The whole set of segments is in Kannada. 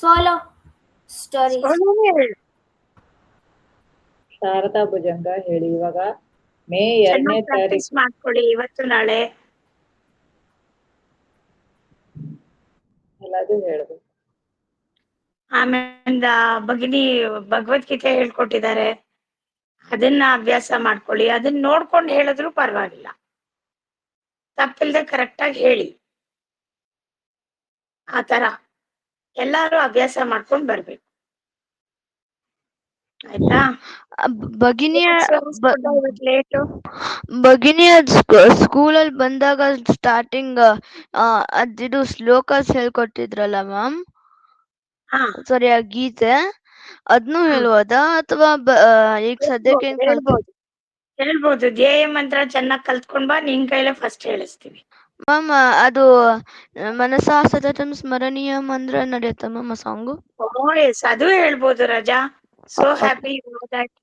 Solo stories. ಶಾರದಾ ಭುಜಂಗ ಹೇಳಿ. ಇವಾಗ ಮೇ 2ನೇ ಪ್ರಾಕ್ಟೀಸ್ ತಾರೀಕು ಮಾಡ್ಕೊಳ್ಳಿ ಇವತ್ತು ನಾಳೆ. ಎಲ್ಲದು ಹೇಳ್ಬೇಕು. ಆಮೇಲೆ ಭಗಿನಿ ಭಗವದ್ಗೀತೆ ಹೇಳ್ಕೊಟ್ಟಿದ್ದಾರೆ, ಅದನ್ನ ಅಭ್ಯಾಸ ಮಾಡ್ಕೊಳ್ಳಿ. ಅದನ್ನ ನೋಡ್ಕೊಂಡು ಹೇಳಿದ್ರು ಪರವಾಗಿಲ್ಲ, ತಪ್ಪಿಲ್ದೆ ಕರೆಕ್ಟ್ ಆಗಿ ಹೇಳಿ. ಆತರ ಎಲ್ಲಾರು ಅಭ್ಯಾಸ ಮಾಡ್ಕೊಂಡ್ ಬರ್ಬೇಕು, ಆಯ್ತಾ? ಭಗಿನಿಯ ಲೇಟು ಭಗಿನಿಯ ಸ್ಕೂಲಲ್ಲಿ ಬಂದಾಗ ಸ್ಟಾರ್ಟಿಂಗ್ ಅದಿದು ಶ್ಲೋಕಸ್ ಹೇಳ್ಕೊಟ್ಟಿದ್ರಲ್ಲ ಮ್ಯಾಮ್, ಹಾ ಸಾರಿ ಆ ಗೀತೆ ಅದ್ನು ಹೇಳ್ಬೋದಾ ಅಥವಾ ಈಗ ಸದ್ಯಕ್ಕೆ ಹೇಳ್ಬೋದು. ಧ್ಯೇಯ ಮಂತ್ರ ಚೆನ್ನಾಗಿ ಕಲ್ತ್ಕೊಂಡ್ ಬಾ, ನಿನ್ ಕೈಲೇ ಫಸ್ಟ್ ಹೇಳಿಸ್ತೀವಿ. ಮ್ಯಾಮ್ ಅದು ಮನಸಾ ಸತತಂ ಸ್ಮರಣೀಯಂ ಅಂದ್ರೆ ನಡೆಯುತ್ತ ಮ್ಯಾಮ್ ಆ ಸಾಂಗು? ಎಸ್, ಅದು ಹೇಳ್ಬೋದು ರಜಾ. So happy that.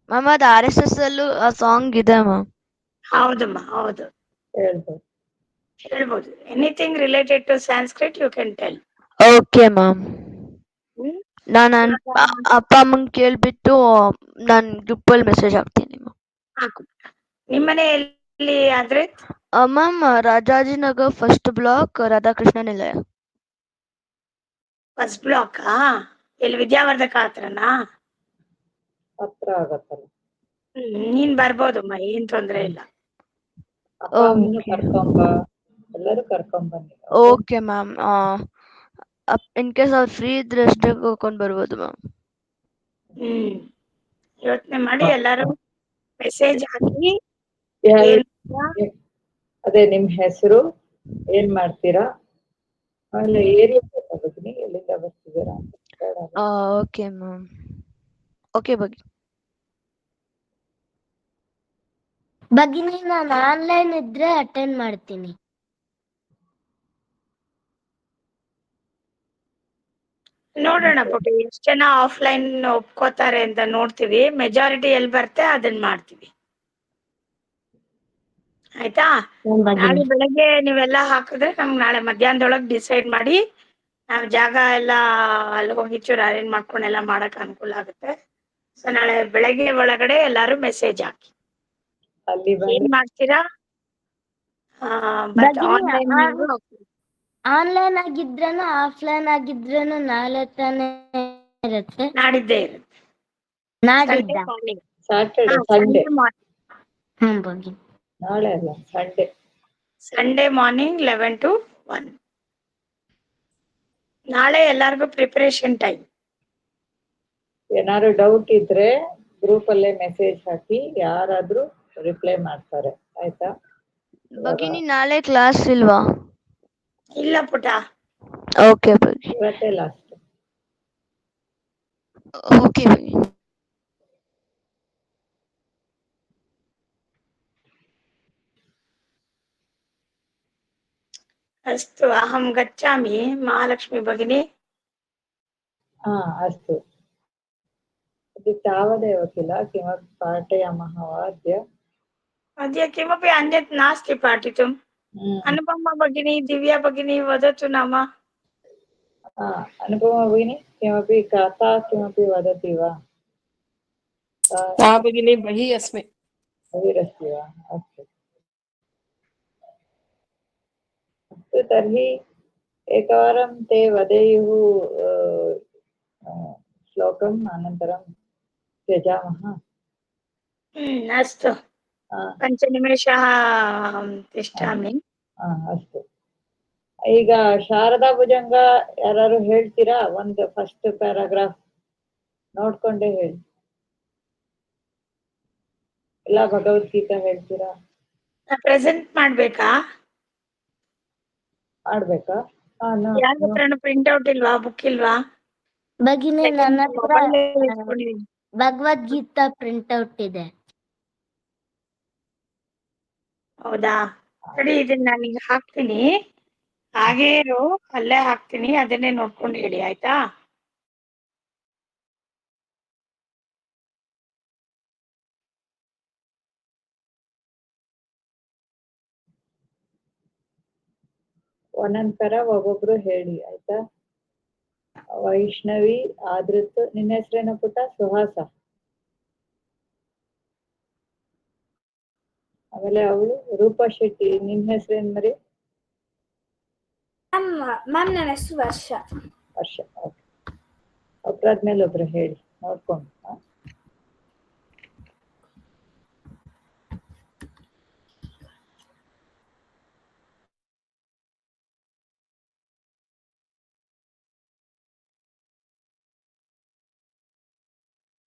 ಮ್ಯಾಮ್ ಅದು RSS ಅಲ್ಲೂ ಆ ಸಾಂಗ್ ಇದೆ ಮ್ಯಾಮ್. ಹೌದಮ್ಮ, ಹೌದು ಹೇಳ್ಬೋದು. Anything related to Sanskrit you can tell. Okay ma'am, ನಾನು ಅಪ್ಪ ಅಮ್ಮಂಗೆ ಕೇಳ್ಬಿಟ್ಟು ನಾನು ಗ್ರೂಪಲ್ಲಿ ಮೆಸೇಜ್ ಹಾಕ್ತೀನಿ ಮ್ಯಾಮ್. ಹಾಕು. ನಿಮ್ಮನೆಯಲ್ಲಿ ಆದ್ರೆ ma'am Rajajinagar first block Radhakrishna Nilaya. First block ಎಲ್ಲಿ ವಿದ್ಯಾವರ್ಧಕ ಹತ್ರನಾ? ಹತ್ರ ಆಗತ್ತಲ್ಲ. ನೀನ್ ಬರ್ಬೋದಮ್ಮ, ಏನ್ ತೊಂದ್ರೆ ಇಲ್ಲ. ಅಪ್ಪ ಅಮ್ಮನ್ನು ಕರ್ಕೊಂಬ, ಎಲ್ಲರೂ ಕರ್ಕೊಂಬನ್ನಿ. ಓಕೆ ಮ್ಯಾಮ್, ಇನ್ ಕೇಸ್ ಅವ್ರು ಫ್ರೀ ಇದ್ರೆ ಅಷ್ಟೇ ಕರ್ಕೊಂಡು ಬರ್ಬೋದು ಮ್ಯಾಮ್. ಯೋಚನೆ ಮಾಡಿ ಎಲ್ಲಾರು ಮೆಸೇಜ್ ಹಾಕಿ. ಅದೇ ನಿಮ್ ಹೆಸರು, ಏನ್ ಮಾಡ್ತೀರಾ, ಆಮೇಲೆ ಏರಿಯಾ ಗೊತ್ತಾಗುತ್ತೆ, ಎಲ್ಲಿಂದ ಬರ್ತಿದ್ದೀರಾ ಅಂತ. ಓಕೆ ಮ್ಯಾಮ್, ಓಕೆ ಭಗಿನಿ ನಾನು ಆನ್ಲೈನ್ ಇದ್ರೆ ಅಟೆಂಡ್ ಮಾಡ್ತೀನಿ. ನೋಡೋಣ ಪುಟಿ, ಎಷ್ಟು ಜನ ಆಫ್ಲೈನ್ ಒಪ್ಕೋತಾರೆ ಅಂತ ನೋಡ್ತೀವಿ. ಮೆಜಾರಿಟಿ ಎಲ್ಲಿ ಬರ್ತೆ ಅದನ್ನ ಮಾಡ್ತೀವಿ, ಆಯ್ತಾ? ನಾಳೆ ಬೆಳಗ್ಗೆ ನೀವೆಲ್ಲ ಹಾಕಿದ್ರೆ ನಮ್ಗೆ ನಾಳೆ ಮಧ್ಯಾಹ್ನದೊಳಗೆ ಡಿಸೈಡ್ ಮಾಡಿ ನಾವು ಜಾಗ ಎಲ್ಲ ಅಲ್ಲಿ ಹೋಗಿ ಚೂರು ಅರೇಂಜ್ ಮಾಡ್ಕೊಂಡು ಎಲ್ಲ ಮಾಡಕ್ ಅನುಕೂಲ ಆಗುತ್ತೆ. ಸೊ ನಾಳೆ ಬೆಳಗ್ಗೆ ಒಳಗಡೆ ಎಲ್ಲಾರು ಮೆಸೇಜ್ ಹಾಕಿ. ಅಲ್ಲಿ ಏನ್ ಮಾಡ್ತೀರಾ? ಆನ್ಲೈನ್ ಆಗಿದ್ರೇನು ಆಫ್ಲೈನ್ ಆಗಿದ್ರೇನು ನಾಳೆ ತಾನೇ ಇರುತ್ತೆ? ನಾಡಿದ್ದೇ ಇರುತ್ತೆ, ನಾಡಿದ್ದ ಸ್ಯಾಟರ್ಡೆ ಸಂಡೇ. ಭಗಿನಿ ನಾಳೆ ಅಲ್ಲ, ಸಂಡೇ ಮಾರ್ನಿಂಗ್ 11 to 1. ನಾಳೆ ಎಲ್ಲಾರ್ಗು ಪ್ರಿಪರೇಷನ್ ಟೈಮ್. ಏನಾದ್ರು ಡೌಟ್ ಇದ್ರೆ ಗ್ರೂಪ್ ಅಲ್ಲೇ ಮೆಸೇಜ್ ಹಾಕಿ, ಯಾರಾದ್ರೂ ರಿಪ್ಲೈ ಮಾಡ್ತಾರೆ, ಆಯ್ತಾ? ಭಗಿನಿ ನಾಳೆ ಕ್ಲಾಸ್ ಇಲ್ವಾ? ಇಲ್ಲ ಪುಟ. ಓಕೆ ಇವತ್ತೇ ಲಾಸ್ಟ್. ಓಕೆ ಭಗಿನಿ. ಅಸ್ತು, ಅಹಂ ಗಚ್ಚಾಮಿ ಮಹಾಲಕ್ಷ್ಮಿ ಭಗಿನಿ. ಅಸ್ತು. तावदेव किल किमपि पाठयामः वा अद्य? अद्य किमपि अन्यत् नास्ति पाठितुम्। अनुपमा भगिनी, दिव्या भगिनी वदतु नाम। अनुपमा भगिनी किमपि कथा किमपि वदति वा? भगिनी बहिः अस्मि। बहिरस्ति वा? अस्तु अस्तु, तर्हि एकवारं ते वदेयुः श्लोकम्, अनन्तरं त्यजामः। अस्तु, पञ्चनिमेषः तिष्ठामि। ಅಷ್ಟು. ಈಗ ಶಾರದಾ ಭುಜಂಗ ಯಾರು ಹೇಳ್ತೀರಾ? ಒಂದು ಫಸ್ಟ್ ಪ್ಯಾರಾಗ್ರಾಫ್ ನೋಡ್ಕೊಂಡೇ ಹೇಳಿ. ಎಲ್ಲ ಭಗವದ್ಗೀತಾ ಹೇಳ್ತೀರಾ? ಪ್ರೆಸೆಂಟ್ ಮಾಡ್ಬೇಕಾ? ಯಾರ ಹತ್ರನೂ ಪ್ರಿಂಟ್ ಔಟ್ ಇಲ್ವಾ, ಬುಕ್ ಇಲ್ವಾ? ಭಗಿನಿ ನನ್ನ ಹತ್ರ ಭಗವದ್ಗೀತಾ ಪ್ರಿಂಟ್ ಔಟ್ ಇದೆ. ಹೌದಾ? ಸರಿ, ಇದನ್ನ ನಾನೀಗ ಹಾಕ್ತೀನಿ, ಹಾಗೇ ಇರು, ಅಲ್ಲೇ ಹಾಕ್ತೀನಿ, ಅದನ್ನೇ ನೋಡ್ಕೊಂಡು ಹೇಳಿ, ಆಯ್ತಾ? ಒಂದೊಂದ್ ತರ ಒಬ್ಬೊಬ್ರು ಹೇಳಿ, ಆಯ್ತಾ? ವೈಷ್ಣವಿ, ಆದೃತ್. ನಿನ್ನ ಹೆಸರೇನ ಪುಟ್ಟ? ಸುಹಾಸ. ಆಮೇಲೆ ಅವಳು ರೂಪಾ ಶೆಟ್ಟಿ. ನಿನ್ನ ಹೆಸರೇನ್ ಮರಿ? ಮ್ಯಾಮ್ ನನ್ನ ಹೆಸರು ವರ್ಷ. ವರ್ಷ. ಓಕೆ. ಒಬ್ರಾದ್ಮೇಲೆ ಒಬ್ರು ಹೇಳಿ ನೋಡ್ಕೊಂಡು.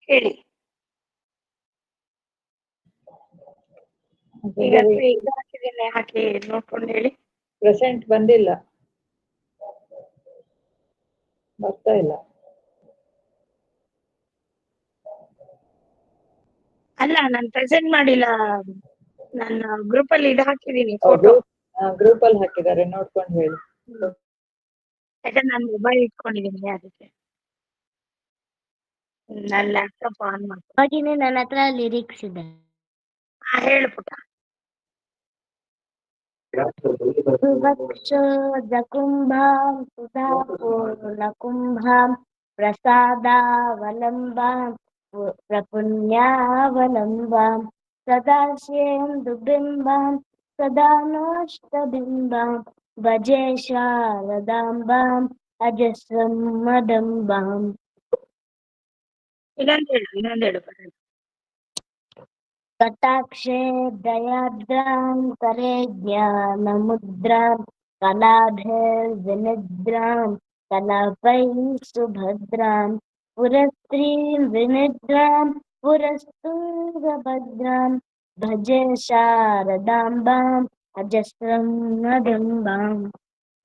ಹೇಳಿ. ಈಗ ಇದು ಹಾಕಿದ್ದೀನಿ, ಹಾಕಿ ನೋಡ್ಕೊಂಡು ಹೇಳಿ. ಪ್ರೆಸೆಂಟ್ ಬಂದಿಲ್ಲ, ಬರ್ತಾ ಇಲ್ಲ. ಅಲ್ಲ, ನಾನು ಪ್ರೆಸೆಂಟ್ ಮಾಡಿಲ್ಲ. ನನ್ನ ಗ್ರೂಪ್ ಅಲ್ಲಿ ಇದು ಹಾಕಿದೀನಿ ಫೋಟೋ. ಗ್ರೂಪ್ ಅಲ್ಲಿ ಹಾಕಿದ್ದಾರೆ, ನೋಡ್ಕೊಂಡು ಹೇಳಿ. ಯಾಕಂದ್ರೆ ನಾನು ಮೊಬೈಲ್ ಇಟ್ಕೊಂಡಿದ್ದೀನಿ, ಅದಕ್ಕೆ ನನ್ನ ಲ್ಯಾಪ್ಟಾಪ್ ಆನ್ ಮಾಡ್ತೀನಿ. ಭಗಿನಿ, ನನ್ನ ಹತ್ರ ಲಿರಿಕ್ಸ್ ಇದೆ. ಹೇಳು ಪುಟ್ಟ. ಸುಭಕ್ಷೋ ಜಕುಂಭಾಂ ಸುಧಾ ಪೂರ್ಣಕುಂಭಾಂ ಪ್ರಸಾದಾವಲಂಬಾಂ ಪ್ರಪುಣ್ಯಾವಲಂಬಾಂ ಸದಾಶೇಂದುಬಿಂಬಾಂ ಸದಾ ನೋಷ್ಟಬಿಂಬಾಂ ಭಜೆ ಶಾರದಾಂಬಾಂ ಅಜಸ್ರಂ ಮದಂಬಾಂ. ಇನ್ನೊಂದು ಹೇಳು ಪುಟ್ಟ. ಕಟಾಕ್ಷೇ ದಯಾದ್ರಾಂ ಕರೆ ಜ್ಞಾನಮುದ್ರಾಂ ಕಲಾಭಿರ್ವಿನಿದ್ರಾಂ ಕಲಾಪೈ ಸುಭದ್ರಾಂ ಪುರಸ್ತ್ರೀಂ ವಿನಿದ್ರಾಂ ಪುರಸ್ತುಂಗಭದ್ರಾಂ ಭಜೆ ಶಾರದಾಂಬಾಂ ಅಜಸ್ರಂ ಮದಂಬಾಂ.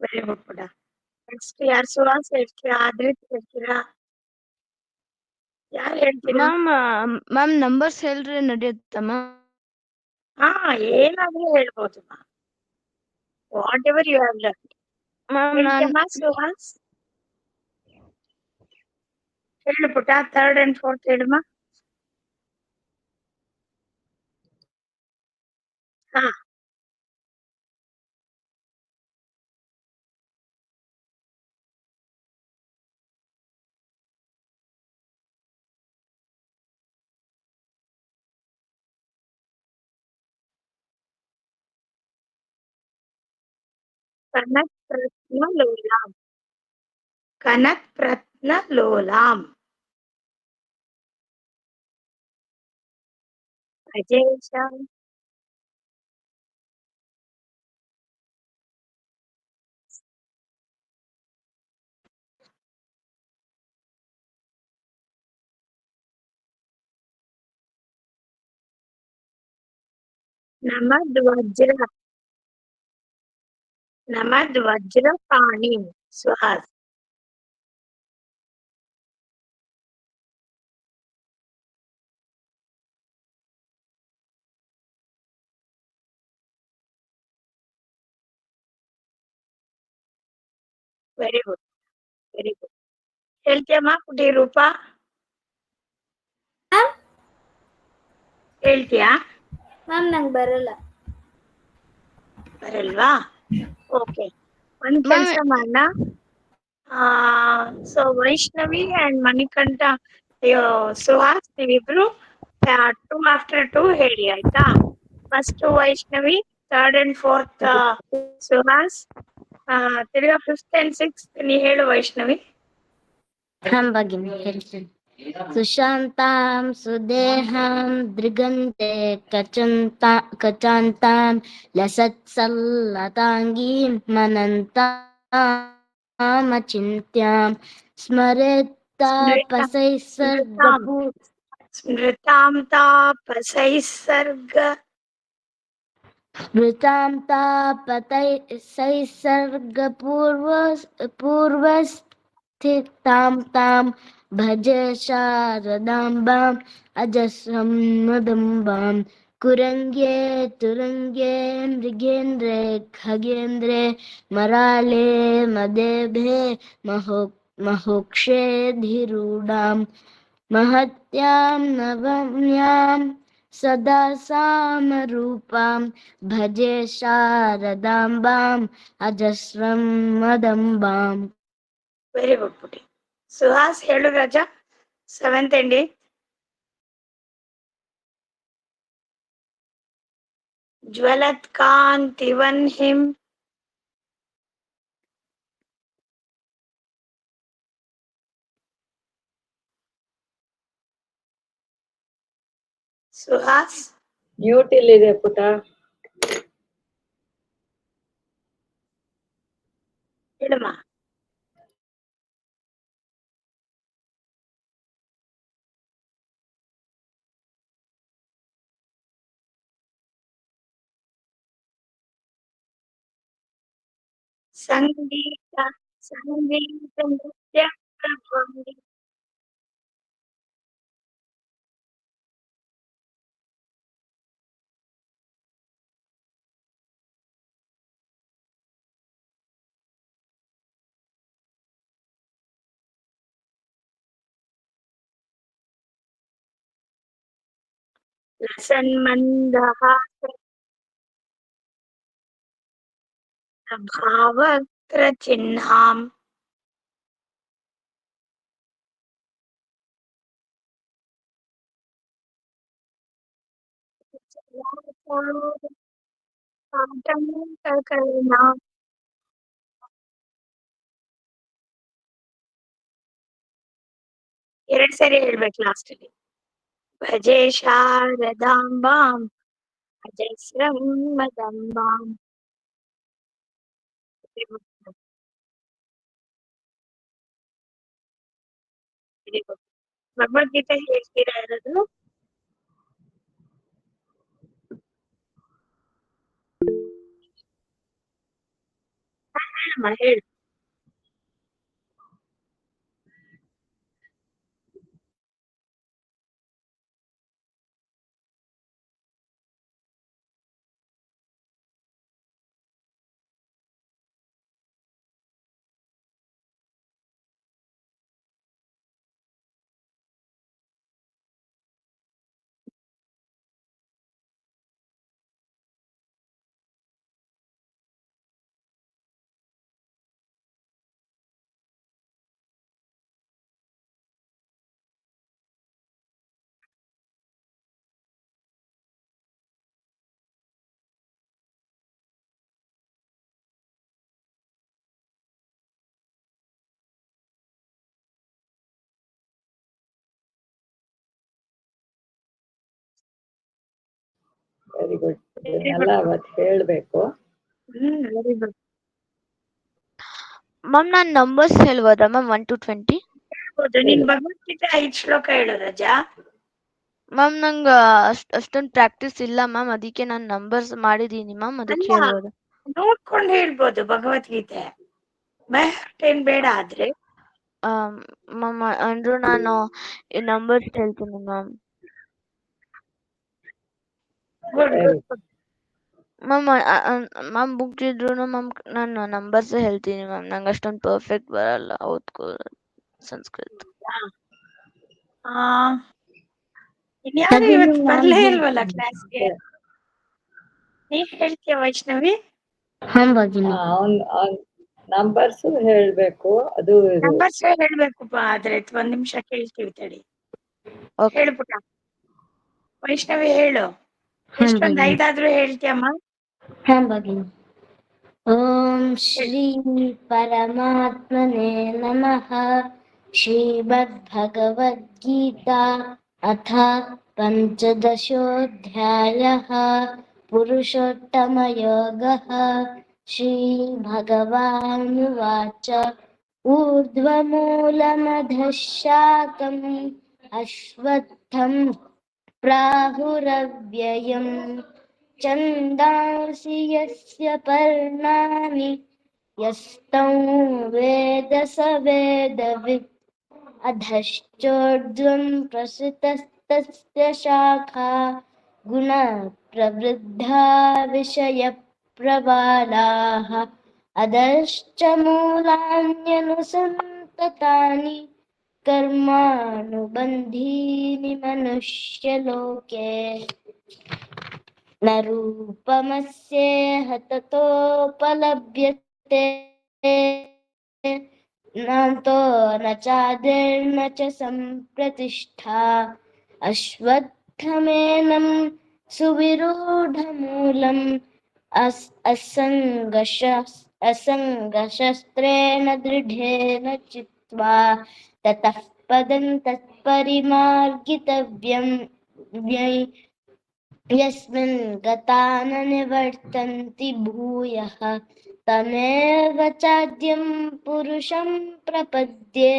ವೆರಿ ಗುಡ್ ಪುಟ್ಟ. ನೆಕ್ಸ್ಟ್ ಯಾರು? ಸುಹಾಸ್ ಹೇಳ್ತೀರಾ? ಆದ್ರಿತ್ ಹೇಳ್ತೀರಾ? ಯಾರು ಹೇಳ್ತೀರಾ? ಮ್ಯಾಮ್ ನಂಬರ್ಸ್ ಹೇಳ್ರಿ ನಡೆಯುತ್ತಮ್ಮ? ಏನಾದ್ರೂ ಹೇಳ್ಬೋದು. Whatever you have learn. ಹೇಳ್ತೀಯಮ್ಮ ಸುಹಾಸ್? ಹೇಳು ಪುಟ್ಟ. 3rd and 4th ಹೇಳಮ್ಮ. ಕನಕ್ ರತ್ನ ಲೋಲಾಂ ಅಜೇಶ ನಮದ್ ವಜ್ರ ಪಾಣಿ. Suhas. Very good, very good. ಹೇಳ್ತೀಯಮ್ಮ ಪುಟಿ? ರೂಪಾ ಹೇಳ್ತೀಯಾ? ಮ್ಯಾಮ್ ನಂಗೆ ಬರಲ್ಲ. ಬರಲ್ವಾ? ಓಕೆ, ಒಂದ್ ಕೆಲಸ ಮಾಡೋಣ. ಸೊ ವೈಷ್ಣವಿ ಅಂಡ್ ಮಣಿಕಂಠ, ಸುಹಾಸ್, ನೀವಿಬ್ರು 2 after 2 ಹೇಳಿ, ಆಯ್ತಾ? First Vaishnavi, 3rd and 4th Suhas, ತಿರ್ಗಾ 5th and 6th ನೀ ಹೇಳು ವೈಷ್ಣವಿ. ಭಗಿನಿ ಹೇಳ್ತೀನಿ. ಸುಶಾಂತಾಂ ಸುದೇಹಾಂ ದೃಗಂತೆ ಕಚಾಂತಾಂ ಲಸತ್ಸಲ್ಲತಾಂಗೀಂ ಮನಂತಾಮಚಿಂತ್ಯಾಂ ಸ್ಮೃತಾಂ ಪೂರ್ವಸ್ಥಿತಾಂ ತಾಂ ಭಜೆ ಶಾರದಾಂಬಾಂ ಅಜಸ್ರಂ ಮದಂಬಾಂ ಕುರಂಗ್ಯೇ ತುರಂಗ್ಯೇ ಮೃಗೇಂದ್ರೇ ಖಗೇಂದ್ರೇ ಮರಾಳೇ ಮದೇಭೇ ಮಹೋಕ್ಷೇ ಧಿರೂಢಾಂ ಮಹತ್ಯಾಂ ನವಮ್ಯಾಂ ಸದಾ ಸಾಮರೂಪಾಂ ಭಜೆ ಶಾರದಾಂಬಾಂ ಅಜಸ್ರಂ ಮದಂಬಾಂ. ವೆರಿ ಗುಡ್ ಪುಟಿ. ಸುಹಾಸ್ ಹೇಳು ರಾಜಾ. 7th and 8th. ಜ್ವಲತ್ ಕಾಂತಿವನ್ ಹಿಂ. ಸುಹಾಸ್ ಮ್ಯೂಟ್ ಇಲ್ಲಿದೆ ಪುಟ. ಹೇಳಮ್ಮ. ಸಂಗೀತ ಸಂಗೀತ ನೃತ್ಯ ಪ್ರಭಾವಿ. ಲಸನ್ಮಂದಹಾಸ ಭಾವತ್ರ ಚಿಹ್ನಾಂ. ಎರಡ್ ಸರಿ ಹೇಳ್ಬೇಕು ಲಾಸ್ಟ್ ಅಲ್ಲಿ. ಭಜೆ ಶಾರದಾಂಬಾಂ ಅಜಸ್ರಂ ಮದಂಬಾಂ. ಭಗವದ್ಗೀತೆ ಹೇಳ್ತೀರಾ ಯಾರಾದ್ರು? ಹೇಳಮ್ಮ ಹೇಳು. Very good. ಇದನ್ನೆಲ್ಲ ಅವತ್ತು ಹೇಳ್ಬೇಕು. Very good. ಮ್ಯಾಮ್ ನಾನ್ ನಂಬರ್ಸ್ ಹೇಳ್ಬೋದಾ ಮ್ಯಾಮ್ 1 to 20? ಹೌದು, ನೀನ್ ಭಗವದ್ಗೀತೆ 5 ಶ್ಲೋಕ ಹೇಳು ರಜಾ. ಮ್ಯಾಮ್ ನಂಗ ಅಷ್ಟೊಂದು ಪ್ರಾಕ್ಟೀಸ್ ಇಲ್ಲ ಮ್ಯಾಮ್, ಅದಕ್ಕೆ ನಾನು ನಂಬರ್ಸ್ ಮಾಡಿದೀನಿ ಮ್ಯಾಮ್, ಅದಕ್ಕೆ ಅಲ್ಲ, ಹೇಳ್ಬೋದು. ನೋಡ್ಕೊಂಡು ಹೇಳ್ಬೋದು ಭಗವದ್ಗೀತೆ, ಏನ್ ಬೇಡ ಆದ್ರೆ. ಮ್ಯಾಮ್ ಅಂದ್ರು ನಾನು ನಂಬರ್ಸ್ ಹೇಳ್ತೀನಿ ma'am. Good Very good. Ma'am book ಇದ್ರು ಮ್ಯಾಮ್ ನಾನು ನಂಬರ್ಸ್ ಹೇಳ್ತೀನಿ ಮ್ಯಾಮ್, ನಂಗೆ ಅಷ್ಟೊಂದು ಪರ್ಫೆಕ್ಟ್ ಬರಲ್ಲ ಓದ್ಕೋ ಸಂಸ್ಕೃತ. ಇನ್ಯಾರು ಇವತ್ತು ಬರ್ಲೇ ಇಲ್ವಲ್ಲ ಕ್ಲಾಸ್ಗೆ? ನೀನ್ ಹೇಳ್ತೀಯ ವೈಷ್ಣವಿ? ಹಾ ಭಗಿನಿ. ಅವ್ನ್ ನಂಬರ್ಸ್ ಹೇಳ್ಬೇಕು. ಅದು ಇದು. ನಂಬರ್ಸ್ ಹೇಳ್ಬೇಕು ಆದ್ರೆ ಒಂದ್ ನಿಮಿಷ ಕೇಳ್ತೀವಿ ತಡಿ. Okay. ಹೇಳು ಪುಟ. ವೈಷ್ಣವಿ ಹೇಳು. ಎಷ್ಟೊಂದ್ 5 ಆದ್ರೂ ಹೇಳ್ತೀಯಮ್ಮ? ಹಾ ಭಗಿನಿ. ಓಂ ಶ್ರೀ ಪರಮಾತ್ಮನೇ ನಮಃ. ಶ್ರೀಮದ್ಭಗವದ್ಗೀತಾ ಅಥ ಪಂಚದಶೋऽಧ್ಯಾಯಃ. ಪುರುಷೋತ್ತಮಯೋಗಃ. ಶ್ರೀಭಗವಾನುವಾಚ ಊರ್ಧ್ವಮೂಲಮಧಃ ಶಾಖಂ ಅಶ್ವತ್ಥಂ ಪ್ರಾಹುರವ್ಯಯಂ. ಛಂದಾಂಸಿ ಯಸ್ಯ ಪರ್ಣಾನಿ ಯಸ್ತಂ ವೇದ ಸ ವೇದವಿತ್. ಅಧಶ್ಚೋರ್ಧ್ವಂ ಪ್ರಸೃತಸ್ತಸ್ಯ ಶಾಖಾ ಗುಣ ಪ್ರವೃದ್ಧಾ ವಿಷಯ ಪ್ರಬಲಾಃ. ಅಧಶ್ಚ ಮೂಲಾನ್ಯನುಸಂತತಾನಿ ಕರ್ಮಾನುಬಂಧೀನಿ ಮನುಷ್ಯಲೋಕೆ. ನ ರೂಪಮಸ್ಯೇಹ ತತೋಪಲಭ್ಯತೆ नान्तो न चादिर्न च सम्प्रतिष्ठा अश्वत्थमेनं सुविरूढमूलम् असङ्गशस्त्रेण दृढेन चित्वा ततः पदं तत्परिमार्गितव्यं यस्मिन् गता न निवर्तन्ति भूयः तमेव चाद्यं पुरुषं प्रपद्ये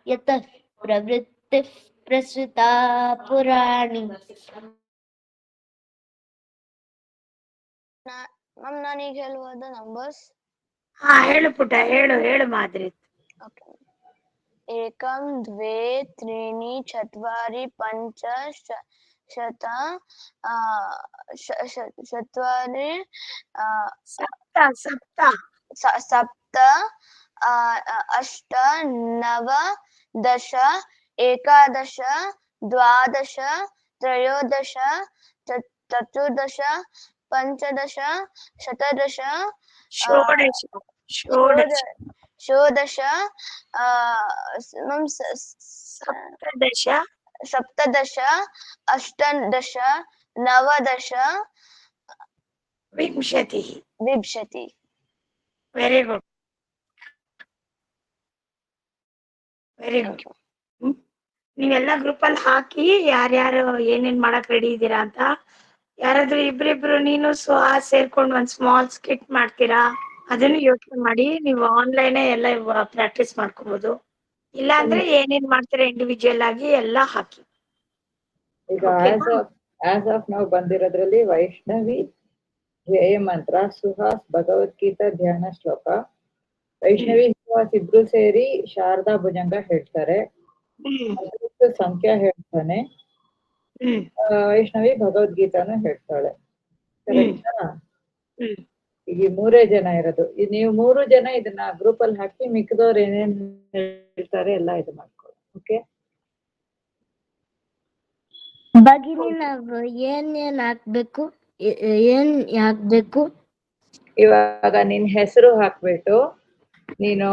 यतः प्रवृत्तिः प्रसृता पुराणी. ಮ್ಯಾಮ್ ನಾನೀಗ ಹೇಳುವಾಗ ನಂಬರ್ಸ್ ಹಾ ಹೇಳು ಪುಟ, ಹೇಳು ಮಾದ್ರಿ. ಓಕೆ. ಏಕಂ ದ್ವೇ ತ್ರೀಣಿ ಚತ್ವಾರಿ ಪಂಚ ಶತ ಚತ್ವಾರಿ ಸಪ್ತ ಸಪ್ತ ಅಷ್ಟ ನವ ದಶ ಏಕಾದಶ ದ್ವಾದಶ ತ್ರಯೋದಶ ಚತುರ್ದಶ ಪಂಚದಶ ಶತದಶ ಷೋಡಶ ಸಪ್ತದಶ ಅಷ್ಟದಶ ನವದಶ ವಿಂಶತಿ. Very good. ನೀವೆಲ್ಲ ಗ್ರೂಪ್ ಅಲ್ಲಿ ಹಾಕಿ ಯಾರ್ಯಾರು ಏನೇನ್ ಮಾಡಕ್ ರೆಡಿ ಇದ್ದೀರಾ ಅಂತ. ಯಾರಾದ್ರೂ ಇಬ್ರಿಬ್ರು ನೀನು ಸುಹಾಸ್ ಸೇರ್ಕೊಂಡು ಒಂದ್ ಸ್ಮಾಲ್ ಸ್ಕಿಟ್ ಮಾಡ್ತೀರಾ? ಅದನ್ನು ಯೋಚನೆ ಮಾಡಿ. ನೀವು ಆನ್ಲೈನ್ ಎಲ್ಲ ಪ್ರಾಕ್ಟೀಸ್ ಮಾಡ್ಕೋಬಹುದು. ಇಲ್ಲ ಅಂದ್ರೆ ಏನೇನ್ ಮಾಡ್ತೀರಾ ಇಂಡಿವಿಜುವಲ್ ಆಗಿ ಎಲ್ಲ ಹಾಕಿ. ಈಗ ಆಸ್ ಆಫ್ ನಾವು ಬಂದಿರೋದ್ರಲ್ಲಿ ವೈಷ್ಣವಿ ಧ್ಯೇಯ ಮಂತ್ರ, ಸುಹಾಸ್ ಭಗವದ್ಗೀತಾ ಧ್ಯಾನ ಶ್ಲೋಕ, ವೈಷ್ಣವಿ ಸುಹಾಸ್ ಇಬ್ರು ಸೇರಿ ಶಾರದಾ ಭುಜಂಗ ಹೇಳ್ತಾರೆ, ಸಂಖ್ಯಾ ಹೇಳ್ತಾನೆ, ವೈಷ್ಣವಿ ಭಗವದ್ಗೀತಾನು ಹೇಳ್ತಾಳೆ. ಕರೆಕ್ಟಾ? ಈಗ 3 ಜನ ಇರೋದು. ನೀವು 3 ಜನ ಇದನ್ನ ಗ್ರೂಪ್ ಅಲ್ಲಿ ಹಾಕಿ ಮಿಕ್ಕಿದವ್ರು ಏನೇನ್ ಹೇಳ್ತಾರೆ ಎಲ್ಲ ಇದು ಮಾಡ್ಕೊಳ್ಳಿ. ಓಕೆ ಭಗಿನಿ, ನಾವು ಏನ್ ಹಾಕ್ಬೇಕು? ಇವಾಗ ನಿನ್ ಹೆಸರು ಹಾಕ್ಬಿಟ್ಟು ನೀನು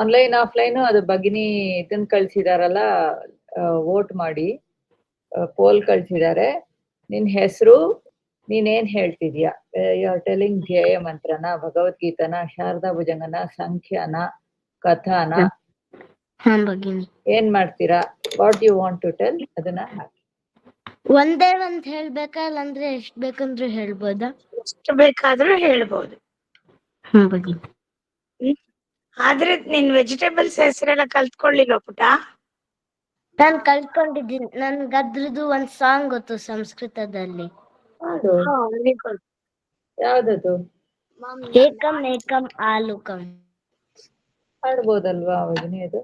ಆನ್ಲೈನ್ ಆಫ್ಲೈನ್ ಅದು ಭಗಿನಿ ಇದನ್ ಕಳ್ಸಿದಾರಲ್ಲ, ವೋಟ್ ಮಾಡಿ ಪೋಲ್ ಕಳ್ಸಿದಾರೆ. ನಿನ್ ಹೆಸರು, ನೀನೇನ್ ಹೇಳ್ತಿದ್ಯಾ, ಯು ಆರ್ ಟೆಲಿಂಗ್ ಧ್ಯೇಯ ಮಂತ್ರನ, ಭಗವದ್ಗೀತನ, ಶಾರದಾ ಭುಜಂಗನ, ಸಂಖ್ಯಾನ, ಕಥಾನ, ಏನ್ ಮಾಡ್ತೀರಾ, what you want to tell ಅದನ್ನ ಹಾಕಿ. ಒಂದೇ ಒಂದ್ ಹೇಳ್ಬೇಕಾ, ಇಲ್ಲಾಂದ್ರೆ ಎಷ್ಟ್ ಬೇಕಂದ್ರೆ ಹೇಳ್ಬೋದಾ? ಎಷ್ಟು ಬೇಕಾದ್ರೂ ಹೇಳ್ಬೋದು. ಆದ್ರೆ ನಿನ್ ವೆಜಿಟೇಬಲ್ಸ್ ಹೆಸರೆಲ್ಲ ಕಲ್ತ್ಕೊಳ್ಳಿಲ್ಲ ಪುಟ? ನಾನ್ ಕಲ್ತ್ಕೊಂಡಿದ್ದೀನಿ. ನನ್ಗೆ ಅದ್ರದ್ದು ಒಂದ್ ಸಾಂಗ್ ಗೊತ್ತು ಸಂಸ್ಕೃತದಲ್ಲಿ. ಯಾವ್ದದು? ಏಕಂ ಏಕಂ ಆಲುಕಂ. ಹಾಡ್ಬೋದಲ್ವಾ ಭಗಿನಿ? ಅದು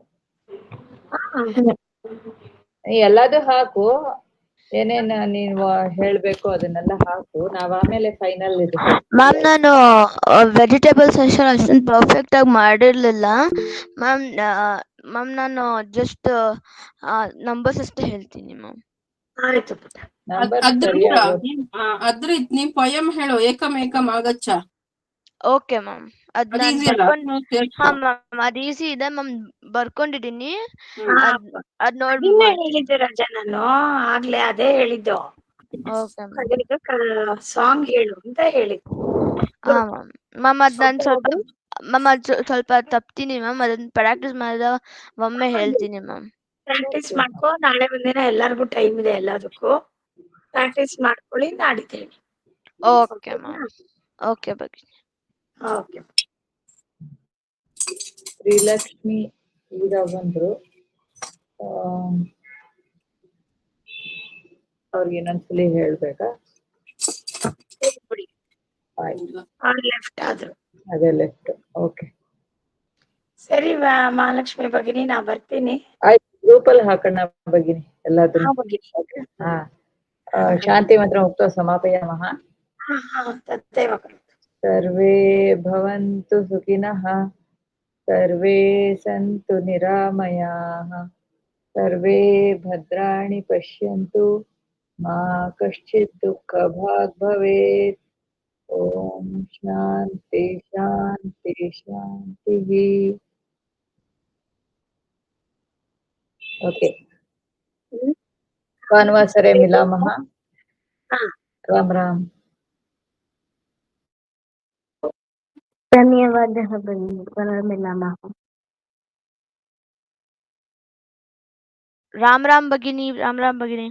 ಎಲ್ಲದೂ ಹಾಕು, ಏನೇನ್ ನೀನ್ ಹೇಳ್ಬೇಕು ಅದನ್ನೆಲ್ಲ ಹಾಕು. ನಾವ್ ಆಮೇಲೆ ಫೈನಲ್ ಇದು. ಮ್ಯಾಮ್ ನಾನು ವೆಜಿಟೇಬಲ್ ಸೆಷನ್ ಅಷ್ಟೊಂದು ಪರ್ಫೆಕ್ಟ್ ಆಗಿ ಮಾಡಿರ್ಲಿಲ್ಲ ಮ್ಯಾಮ್. ನಾನು ಜಸ್ಟ್ ನಂಬರ್ಸ್ ಅಷ್ಟೇ ಹೇಳ್ತೀನಿ ಮ್ಯಾಮ್. ಆಯ್ತು ಪುಟ. ಅದ್ರ ನೀವ್ ಪೊಯಂ ಹೇಳು, ಏಕಂ ಏಕಂ ಆಗಚ್ಚ. Okay ma'am. ಅದ್ ಮ್ಯಾಮ್ ಅದ್ ಈಸಿ ಇದೆ ಮ್ಯಾಮ್, ಬರ್ಕೊಂಡಿದೀನಿ. ಅದ್ ನೋಡಿ ಹೇಳಿದ್ದು ರಜಾ, ನಾನು ಆಗ್ಲೇ ಅದೇ ಹೇಳಿದ್ದು. ಸಾಂಗ್ ಹೇಳು ಅಂತ ಹೇಳಿದ್ದು. ಹಾ ಮ್ಯಾಮ್ ಅದ್ ನಾನು ಸ್ವಲ್ಪ ತಪ್ತೀನಿ ಮ್ಯಾಮ್. ಅದನ್ನ ಪ್ರಾಕ್ಟೀಸ್ ಮಾಡಿದ ಒಮ್ಮೆ ಹೇಳ್ತೀನಿ ಮ್ಯಾಮ್. ಪ್ರಾಕ್ಟೀಸ್ ಮಾಡ್ಕೊ. ನಾಳೆ ಒಂದಿನ ಎಲ್ಲಾರ್ಗು ಟೈಮ್ ಇದೆ, ಎಲ್ಲದಕ್ಕೂ ಪ್ರಾಕ್ಟೀಸ್ ಮಾಡ್ಕೊಳ್ಳಿ. ನಾಡಿದ್ದೇನೆ. Okay ma'am. ಓಕೆ ಬಗ್ಗೆ. ಓಕೆ. ಶ್ರೀಲಕ್ಷ್ಮಿ ಈಗ ಬಂದ್ರು. ಅವ್ರಿಗೆ ಇನ್ನೊಂದ್ಸಲಿ ಹೇಳ್ಬೇಕಾ? ಲೆಫ್ಟ್ ಆದ್ರು. ಅದೇ ಲೆಫ್ಟ್. ಓಕೆ ಸರಿ ಮಹಾಲಕ್ಷ್ಮಿ ಭಗಿನಿ, ನಾ ಬರ್ತೀನಿ. ಆಯ್ತು, ಗ್ರೂಪ್ ಅಲ್ಲಿ ಹಾಕೋಣ ಭಗಿನಿ ಎಲ್ಲಾದ್ರೂ. ಹಾ, ಶಾಂತಿ ಮಂತ್ರ ಮುಕ್ತ ಸಮಾಪಯಾಮಃ. ಸರ್ವೇ ಭವಂತು ಸುಖಿನಃ, ಸರ್ವೇ ಸಂತು ನಿರಾಮಯಾಃ, ಸರ್ವೇ ಭದ್ರಾಣಿ ಪಶ್ಯಂತು, ಮಾ ಕಶ್ಚಿತ್ ದುಃಖ ಭಾಗ್ ಭವೇತ್. ಓಂ ಶಾಂತಿ ಶಾಂತಿ ಶಾಂತಿ. ಓಕೆ ಭಾನುವಾಸರೆ ಮಿಲಾಮಃ. ಹಾ. ರಾಮ್ ರಾಮ್. ಧನ್ಯವಾದः भगिनी पुनर्मिलामः. राम राम भगिनी, राम राम भगिनी.